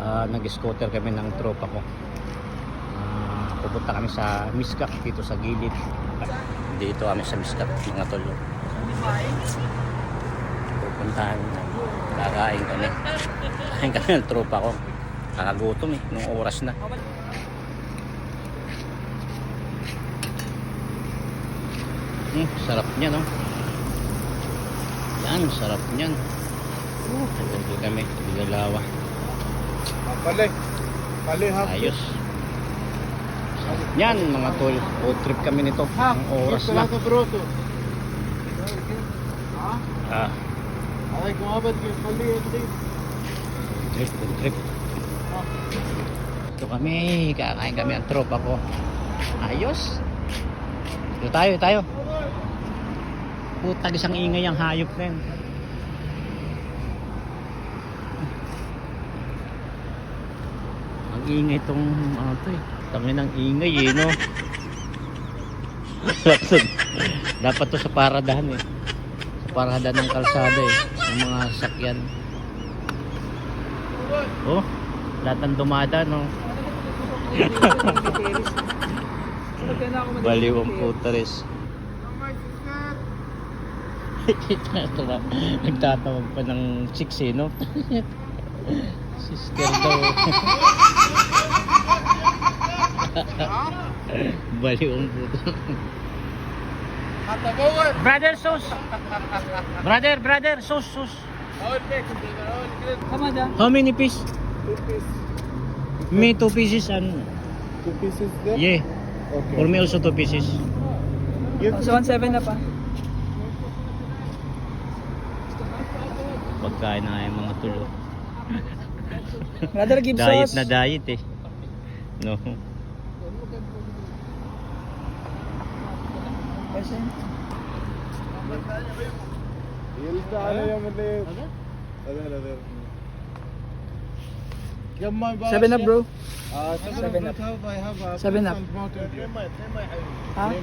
Nag-scooter kami ng tropa ko. Pupunta kami sa Miscak dito sa gilid. Dito kami sa Miscak mga tol. Pupuntahan, kakain kami. Kain kami ng tropa ko. Kakagutom nung oras na. Sarap niya, no? Yan, sarap niyan. Nandito kami, Bilalawa. Pali half. Ayos. Yan mga tol, road trip kami nito. Ang oras na. Road trip. Ito kami, kakain kami ang tropa ko. Ayos. Ito tayo. Putag, isang ingay ang hayop na yun. Ang ingay itong tangin ng ingay no. Dapat to sa paradahan sa paradahan ng kalsada ng mga sakyan. Lahat ng dumada no. Baliw ang puteres. Nagtatawag pa ng chicks no. Sister daw. Baliw ang puto. Brother sauce. Brother sauce. How many piece? 2 pieces. Me 2 pieces and 2 pieces there? yeah. Okay. For me also 2 pieces. So 1.7 na pa. Pagkain na yung mga tulo. Brother, give Diet sauce. na diet no. Seven up, bro. 7 up. I have 7 up. Mountain Dew. Huh?